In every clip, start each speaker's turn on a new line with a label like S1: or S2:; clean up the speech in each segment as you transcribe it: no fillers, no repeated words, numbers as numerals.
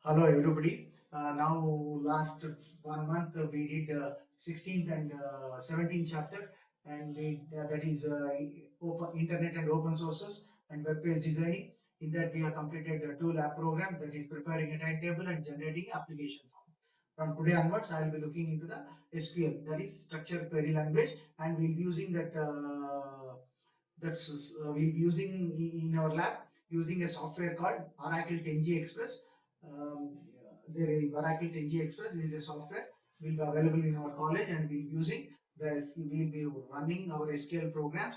S1: Hello everybody. Now last 1 month we did 16th and 17th chapter, and that is open internet and open sources and web page designing. In that we have completed two lab program, that is preparing a timetable and generating application form. From today onwards, I will be looking into the SQL, that is structured query language, and we'll be using that. We'll be using in our lab using a software called Oracle 10G Express. Oracle 10G Express is a software will be available in our college, and we'll be using we'll be running our SQL programs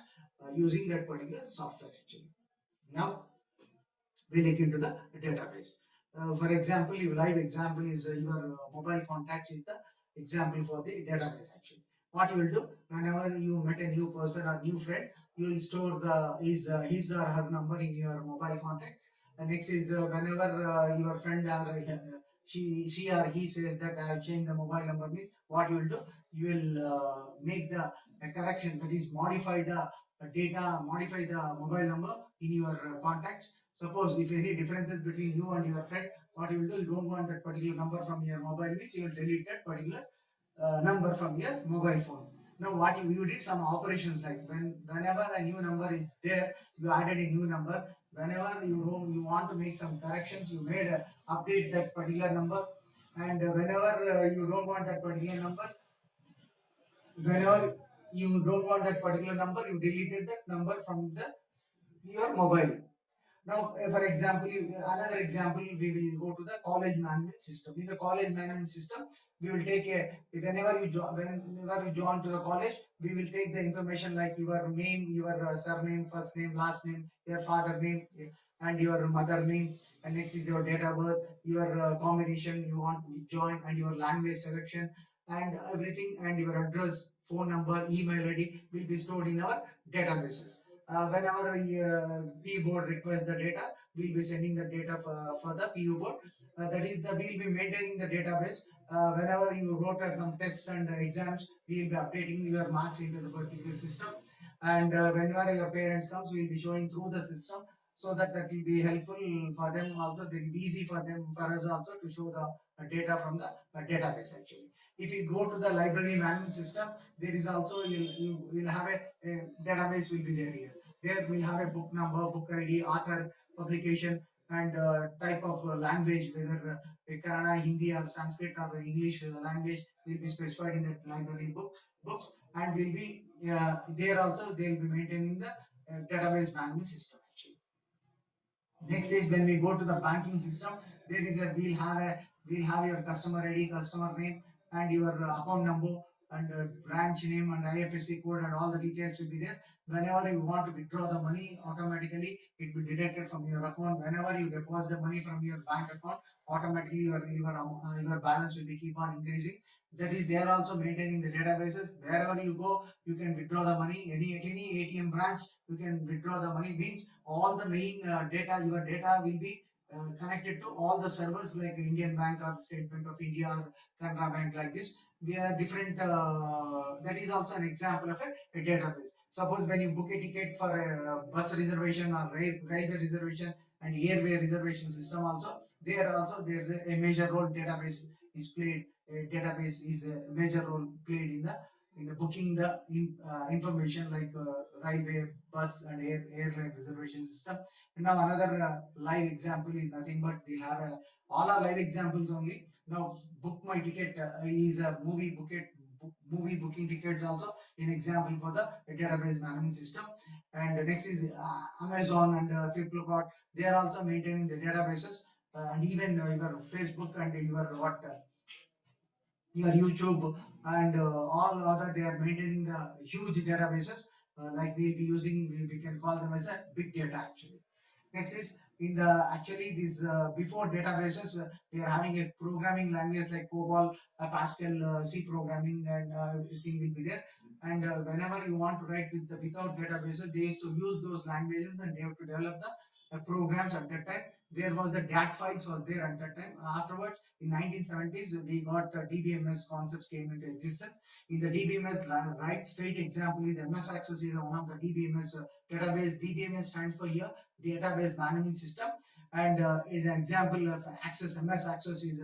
S1: using that particular software actually. Now we look into the database. For example, your live example is your mobile contacts is the example for the database actually. What you will do whenever you met a new person or new friend, you will store his or her number in your mobile contact. And next is whenever your friend or she or he says that I have changed the mobile number, means what you will do, you will make the a correction, that is modify the modify the mobile number in your contacts. Suppose if any differences between you and your friend, what you will do, you don't want that particular number from your mobile, means you will delete that particular number from your mobile phone. Now what you did some operations, like whenever a new number is there, you added a new number. Whenever you want to make some corrections, you made a update that particular number. And whenever you don't want that particular number, whenever you don't want that particular number, you deleted that number from the your mobile. Now, for example, another example, we will go to the college management system. In the college management system, we will take whenever you join to the college, we will take the information like your name, your surname, first name, last name, your father name, and your mother name, and next is your date of birth, your combination you want to join, and your language selection, and everything, and your address, phone number, email ID will be stored in our databases. Whenever P board requests the data, we'll be sending the data for the PU board. That is the we'll be maintaining the database. Whenever you wrote some tests and exams, we'll be updating your marks into the particular system. And whenever your parents comes, we'll be showing through the system, so that will be helpful for them also. It will be easy for us also to show the data from the database actually. If you go to the library management system, there is also you will have a database will be there here. There we'll have a book number, book ID, author, publication, and type of language, whether Kannada, Hindi, or Sanskrit, or English language will be specified in that library books, and will be there also. They will be maintaining the database management system actually. Next is when we go to the banking system, there is a we'll have your customer ID, customer name, and your account number, and branch name, and IFSC code, and all the details will be there. Whenever you want to withdraw the money, automatically it will be deducted from your account. Whenever you deposit the money from your bank account, automatically your balance will be keep on increasing. That is, they are also maintaining the databases. Wherever you go, you can withdraw the money. Any ATM branch, you can withdraw the money. Means all the main data, your data will be connected to all the servers like Indian Bank or State Bank of India or Canara Bank, like this. We are different. That is also an example of a database. Suppose when you book a ticket for a bus reservation or railway reservation and airway reservation system, also there's a major role database is played. A database is a major role played in the booking the information like railway, bus, and airline reservation system. And now another live example is nothing but we'll have all our live examples only. Now book my ticket is a movie booking tickets also in example for the database management system. And next is Amazon and Flipkart. They are also maintaining the databases, and even your Facebook and your YouTube and all other, they are maintaining the huge databases. Like we'll be using, we can call them as a big data actually. Next is in the actually these before databases, they are having a programming language like COBOL, Pascal, C programming, and everything will be there. And whenever you want to write without databases, they used to use those languages, and they have to develop the programs at that time. There was the DAT files was there at that time. Afterwards, in 1970s, we got DBMS concepts came into existence. In the DBMS, right straight example is MS Access is one of the DBMS database. DBMS stands for here database management system, and is an example of Access. MS Access is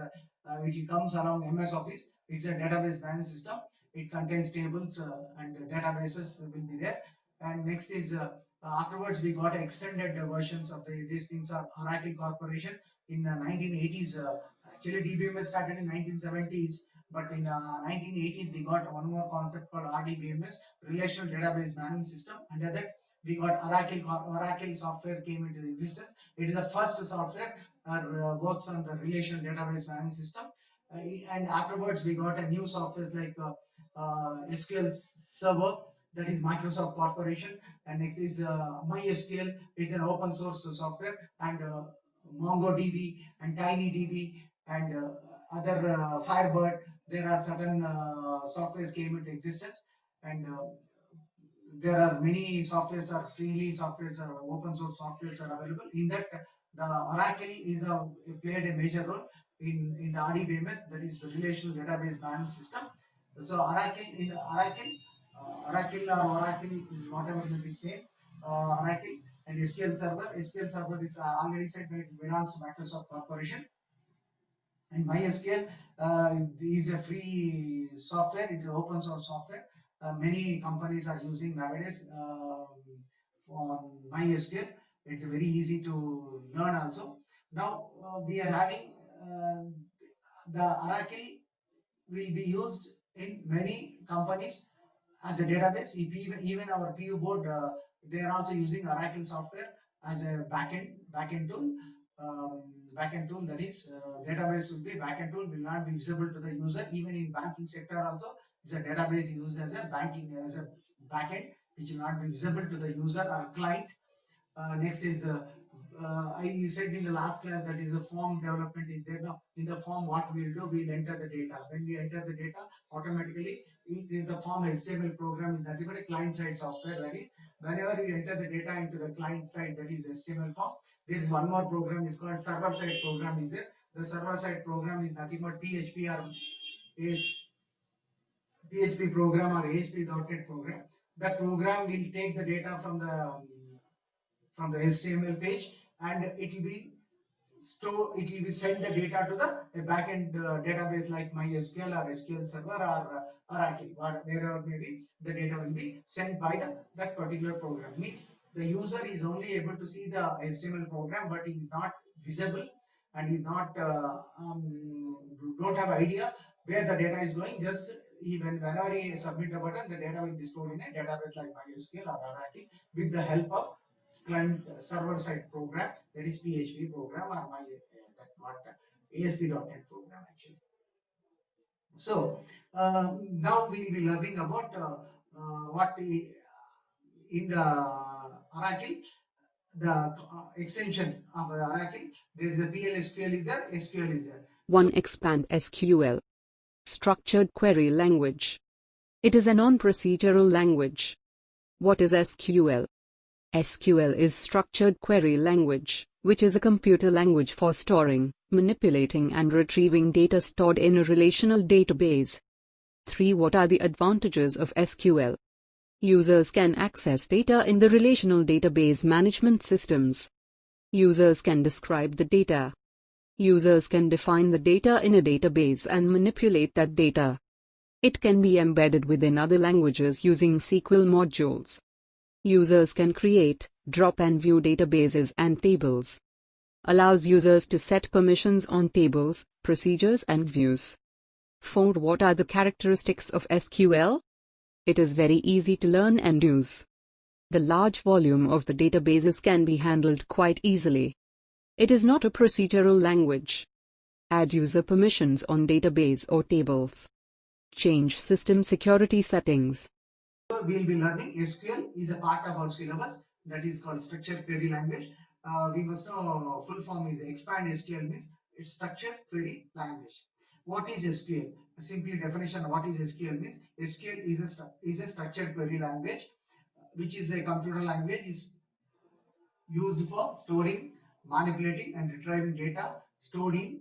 S1: which comes along MS Office. It's a database management system. It contains tables and databases will be there. And next is afterwards we got extended versions of these things are Oracle Corporation in the 1980s. Actually, DBMS started in 1970s, but in 1980s we got one more concept called RDBMS, Relational Database Management System. Under that we got Oracle software came into existence. It is the first software works on the relational database management system. And afterwards we got a new software like SQL Server, that is Microsoft Corporation, and next is MySQL. It's an open source software, and MongoDB and TinyDB and other Firebird. There are certain softwares came into existence, and there are many softwares are freely softwares are open source softwares are available. In that, the Oracle is played a major role in the RDBMS, that is the Relational Database Management System. So Oracle in Oracle or Oracle, whatever will be said, Oracle and SQL Server. SQL Server is already said that it belongs to Microsoft Corporation. And MySQL is a free software. It is open source software. Many companies are using nowadays for MySQL. It's very easy to learn also. Now we are having the Oracle will be used in many companies as a database. Even our PU board, they are also using Oracle software as a backend tool. Backend tool, that is database will be backend tool, will not be visible to the user. Even in banking sector also, it's a database used as a backend, which will not be visible to the user or client. Next is I said in the last class that is the form development is there. Now in the form, what we'll do, we'll enter the data. When we enter the data, automatically in the form HTML program is nothing but a client side software. That is, whenever we enter the data into the client side, that is HTML form, there is one more program is called server side program is there. The server side program is nothing but PHP or is PHP program or ASP.NET program. That program will take the data from the HTML page, and it will be send the data to the backend database like MySQL or SQL Server or Oracle, wherever maybe the data will be sent by that particular program. Means the user is only able to see the HTML program, but is not visible and is not don't have idea where the data is going. Just even whenever he submit the button, the data will be stored in a database like MySQL or Oracle with the help of client server side program, that is PHP program or that what ASP.NET program actually. So now we will be learning about what in the Oracle, the extension of Oracle, there is a PLSQL is there, SQL is there.
S2: 1. Expand SQL. Structured Query Language. It is a non-procedural language. What is SQL? SQL is Structured Query Language, which is a computer language for storing, manipulating and retrieving data stored in a relational database. 3. What are the advantages of SQL? Users can access data in the relational database management systems. Users can describe the data. Users can define the data in a database and manipulate that data. It can be embedded within other languages using SQL modules. Users can create, drop and view databases and tables. Allows users to set permissions on tables, procedures and views. 4. What are the characteristics of SQL? It is very easy to learn and use. The large volume of the databases can be handled quite easily. It is not a procedural language. Add user permissions on database or tables. Change system security settings.
S1: So we will be learning SQL is a part of our syllabus, that is called Structured Query Language. We must know full form is expand SQL means it's Structured Query Language. What is SQL? Simply definition of what is SQL means SQL is a structured query language, which is a computer language is used for storing, manipulating and retrieving data stored in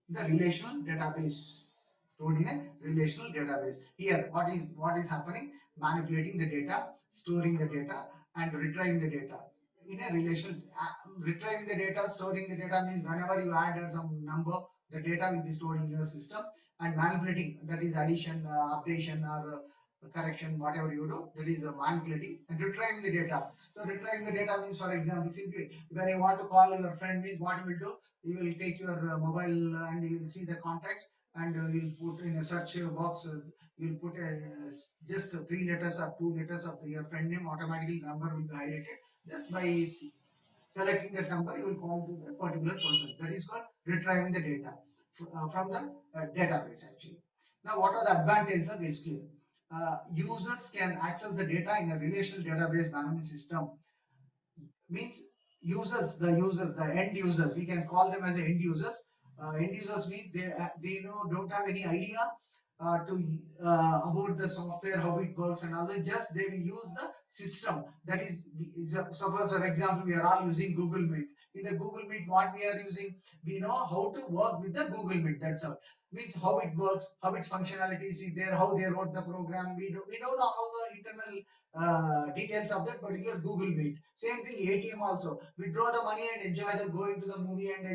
S1: the relational database. Stored in a relational database. Here, what is happening? Manipulating the data, storing the data, and retrieving the data. in a relational. Retrieving the data, storing the data means whenever you add some number, the data will be stored in your system. And manipulating, that is addition, updation, or correction, whatever you do, that is manipulating. And retrieving the data. So retrieving the data means, for example, simply when you want to call your friend, means what you will do, you will take your mobile and you will see the contact, and you will put in a search box, you will put just 3 letters or 2 letters of your friend name, automatically number will be highlighted. Just by selecting that number, you will call to that particular person. That is called retrieving the data from the database actually. Now, what are the advantages of SQL? Users can access the data in a relational database management system. Means the end users, we can call them as the end users. End users means they don't have any idea to about the software, how it works and all that. Just they will use the system. That is, suppose for example, we are all using Google Meet. In the Google Meet, what we are using, we know how to work with the Google Meet. That's all. Means how it works, how its functionalities is there, how they wrote the program. We don't know all the internal details of that particular Google Meet. Same thing, ATM also. Withdraw the money and enjoy the going to the movie and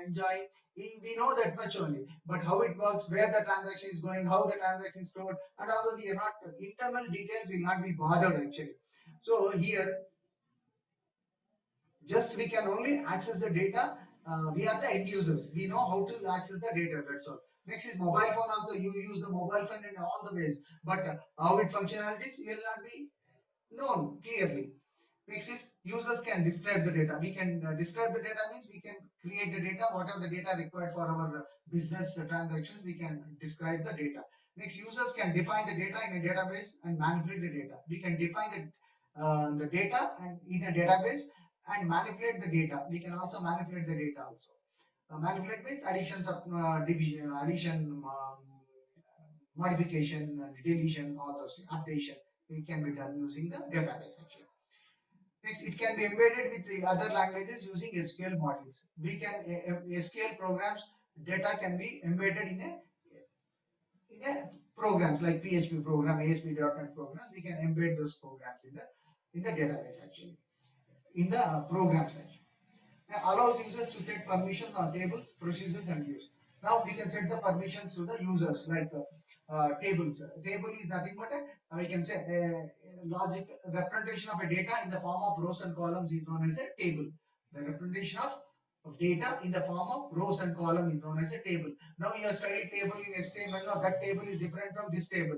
S1: enjoy. We know that much only. But how it works, where the transaction is going, how the transaction is stored, and also we are not, internal details will not be bothered actually. So here, just we can only access the data. We are the end users. We know how to access the data. That's all. Next is mobile phone. Also, you use the mobile phone in all the ways, but how it functionalities will not be known clearly. Next is users can describe the data. We can describe the data means we can create the data, whatever the data required for our business transactions, we can describe the data. Next, users can define the data in a database and manipulate the data. We can define the data and in a database and manipulate the data. We can also manipulate the data also. Manipulate means additions of division, addition, modification, deletion, all those things, updation. It can be done using the database actually. Next, it can be embedded with the other languages using SQL modules. We can SQL programs, data can be embedded in a programs like PHP program, ASP.NET program. We can embed those programs in the database actually, in the program section. Allows users to set permissions on tables, procedures, and views. Now we can set the permissions to the users like tables. Table is nothing but we can say a logic representation of a data in the form of rows and columns is known as a table. The representation of data in the form of rows and columns is known as a table. Now you have studied table in HTML. Now that table is different from this table.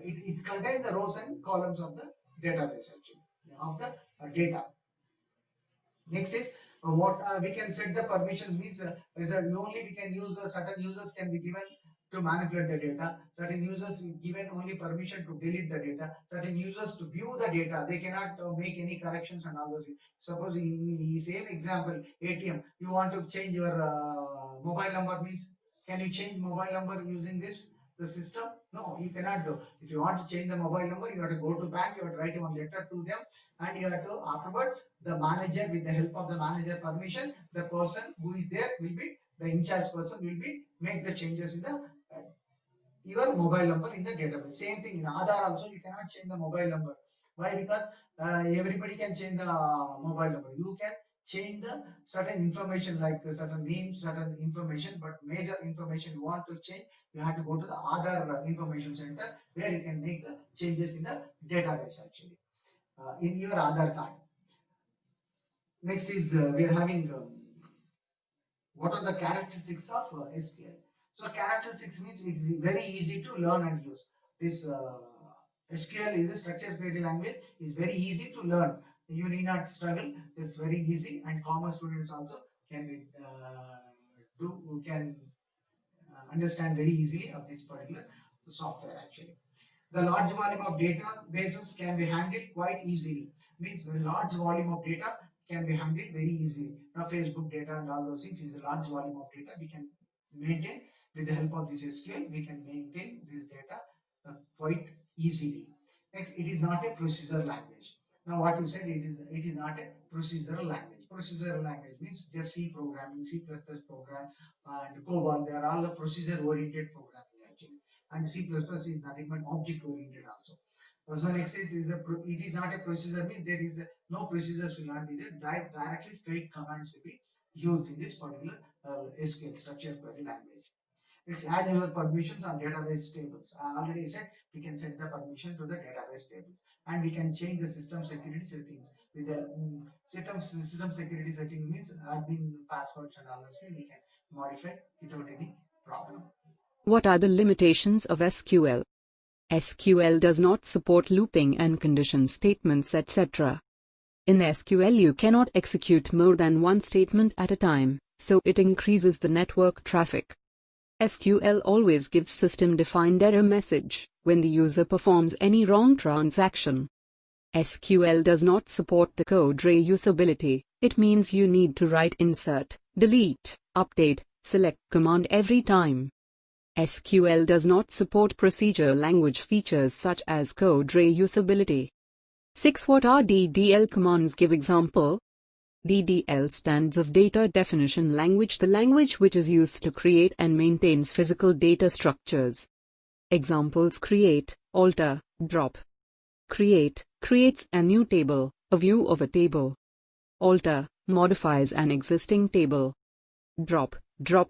S1: It contains the rows and columns of the database actually, of the data. Next is what we can set the permissions means is that only we can use certain users can be given to manipulate the data. Certain users given only permission to delete the data. Certain users to view the data. They cannot make any corrections and all those things. Suppose in same example, ATM, you want to change your mobile number means, can you change mobile number using the system? No, you cannot do. If you want to change the mobile number, you have to go to bank, you have to write one letter to them, and you have to afterward the manager, with the help of the manager permission, the person who is there will be the in charge person will be make the changes in the your mobile number in the database. Same thing in Aadhaar also, you cannot change the mobile number. Why? Because everybody can change the mobile number. You can change the certain information like certain names, certain information, but major information you want to change, you have to go to the Aadhaar information center where you can make the changes in the database actually in your Aadhaar card. Next is we are having what are the characteristics of SQL. So characteristics means it is very easy to learn and use. This SQL is a structured query language, is very easy to learn. You need not struggle. It's very easy, and common students also can understand very easily of this particular software actually. The large volume of databases can be handled quite easily. Means the large volume of data can be handled very easily. Now Facebook data and all those things is a large volume of data we can maintain with the help of this SQL. We can maintain this data quite easily. Next, it is not a procedure language. Now what you said, it is not a procedural language. Procedural language means just C programming, C++ program, and COBOL. They are all the procedure oriented programming actually. And C++ is nothing but object oriented also. So next it is not a procedure, means there is no procedures will not be there. Directly straight commands will be used in this particular SQL structured query language. Next, add user permissions on database tables. I already said we can set the permission to the database tables, and we can change the system security settings. With the system security settings means admin passwords and all those things we can modify without any problem.
S2: What are the limitations of SQL? SQL does not support looping and condition statements, etc. In SQL, you cannot execute more than one statement at a time, so it increases the network traffic. SQL always gives system-defined error message when the user performs any wrong transaction. SQL does not support the code reusability. It means you need to write insert, delete, update, select command every time. SQL does not support procedure language features such as code reusability. 6. What are DDL commands? Give example. DDL stands of Data Definition Language, the language which is used to create and maintains physical data structures. Examples: create, alter, drop. Create creates a new table, a view of a table. Alter modifies an existing table. Drop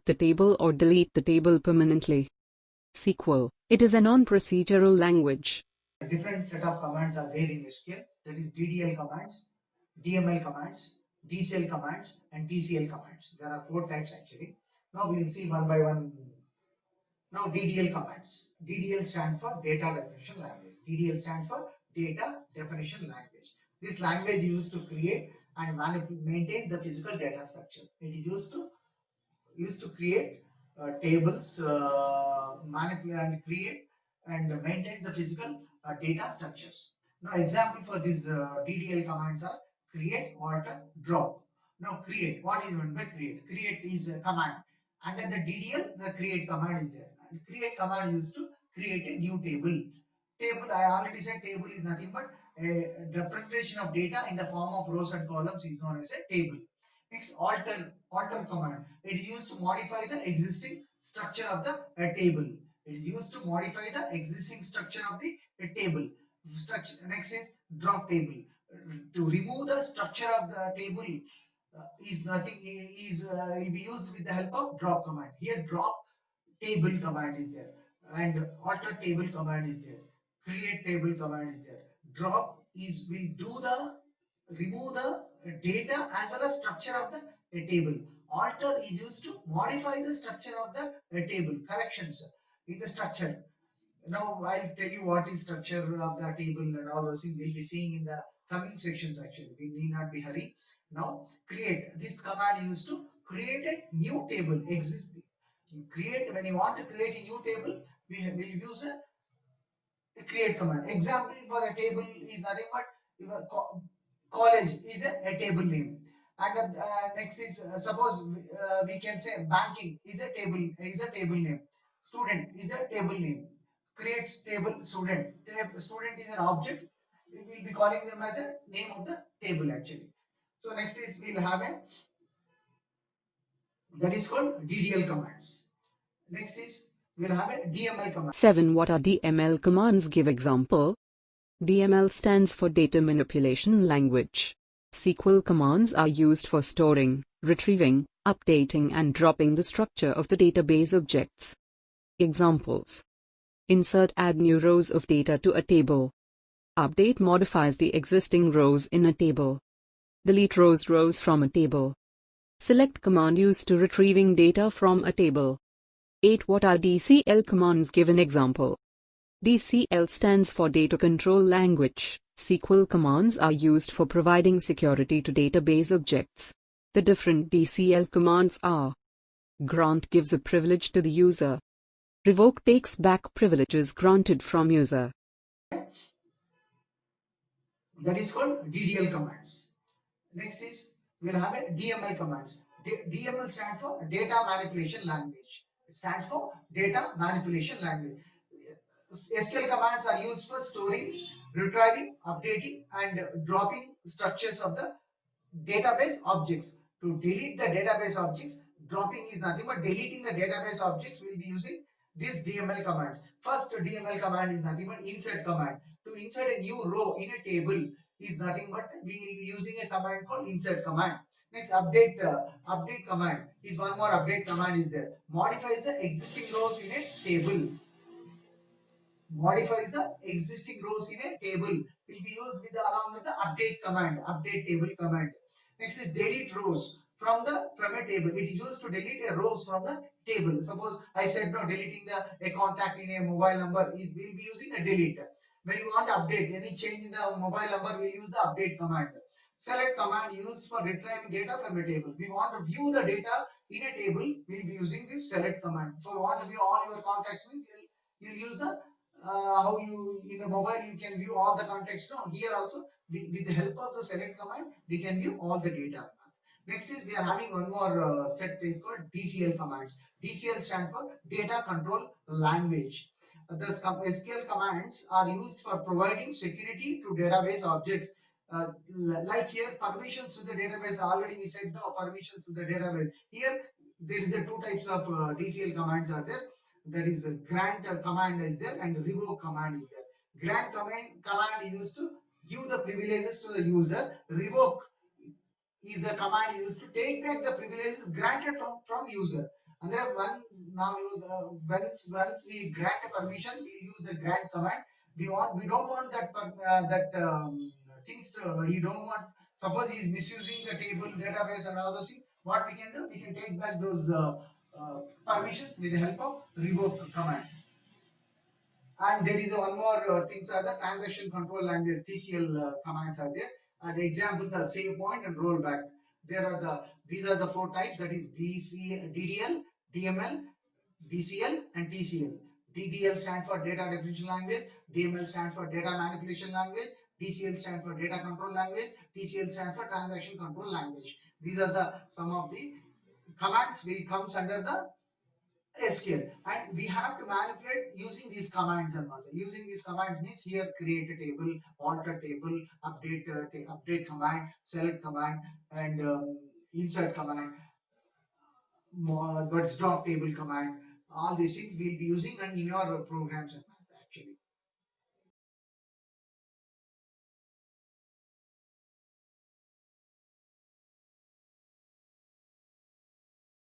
S2: the table or delete the table permanently. SQL, it is a non-procedural language.
S1: A different set of commands are there in SQL, that is DDL commands, DML commands, DCL commands, and TCL commands. There are 4 types actually. Now we will see one by one. Now DDL commands. DDL stands for Data Definition Language. DDL stands for Data Definition Language. This language is used to create and maintain the physical data structure. It is used to create tables, manipulate and create and maintain the physical data structures. Now example for these DDL commands are create, alter, drop. Now create, what is meant by create? Create is a command. Under the DDL, the create command is there. And create command is used to create a new table. Table, I already said table is nothing but a representation of data in the form of rows and columns is known as a table. Next, alter command. It is used to modify the existing structure of the table. It is used to modify the existing structure of the table. Next is drop table. To remove the structure of the table is nothing is will be used with the help of drop command. Here drop table command is there, and alter table command is there. Create table command is there. Drop is will do the remove the data as well as structure of the table. Alter is used to modify the structure of the table. Corrections in the structure. Now I'll tell you what is structure of the table and all those things we'll be seeing in the coming sections actually. We need not be hurry. Now create. This command used to create a new table. When you want to create a new table, we will use a create command. Example for the table is nothing but college is a table name. And next is suppose we can say banking is a table name. Student is a table name. Creates table student. Student is an object. We will be calling them as a name of the table actually. So next is we'll have a that is called DDL commands. Next is we'll have a DML command.
S2: 7. What are DML commands? Give example. DML stands for Data Manipulation Language. SQL commands are used for storing, retrieving, updating and dropping the structure of the database objects. Examples: insert add new rows of data to a table. Update modifies the existing rows in a table. Delete rows from a table. Select command used to retrieving data from a table. 8. What are DCL commands? Give an example. DCL stands for Data Control Language. SQL commands are used for providing security to database objects. The different DCL commands are: grant gives a privilege to the user. Revoke takes back privileges granted from user.
S1: That is called DDL commands. Next is we'll have a DML commands. DML stands for Data Manipulation Language. It stands for Data Manipulation Language. SQL commands are used for storing, retrieving, updating, and dropping structures of the database objects. To delete the database objects, dropping is nothing but deleting the database objects. We'll be using this DML command. First DML command is nothing but insert command. To insert a new row in a table is nothing but we will be using a command called insert command. Next update command is one more update command is there. Modifies the existing rows in a table. Modifies the existing rows in a table will be used with along with the update command, update table command. Next is delete rows from a table. It is used to delete a rows from the table. Suppose I said no, deleting a contact in a mobile number, it will be using a delete. When you want to update any change in the mobile number, we use the update command. Select command used for retrieving data from a table. We want to view the data in a table, we'll be using this select command. For want to view all your contacts means you'll use the how you in the mobile you can view all the context. No, here also with the help of the select command we can view all the data. Next is we are having one more set is called DCL commands. DCL stands for data control language. The SQL commands are used for providing security to database objects. Like here permissions to the database, already we said no permissions to the database. Here there is a two types of DCL commands are there. That is a grant command is there and revoke command is there. Grant command is used to give the privileges to the user. Revoke is a command used to take back the privileges granted from user. And there one now once we grant a permission, we use the grant command. We don't want that things to, he don't want, suppose he is misusing the table database and all those things. What we can do, we can take back those permissions with the help of revoke command. And there is one more things are the transaction control language TCL commands are there. The examples are save point and rollback. These are the four types, that is DDL, DML, DCL and TCL. DDL stands for data definition language, DML stands for data manipulation language, DCL stands for data control language, TCL stands for transaction control language. These are the some of the commands will comes under the SQL, and we have to manipulate using these commands and all. Using these commands means here create a table, alter table, update command, select command, and insert command, what's drop table command. All these things we'll be using and in your programs and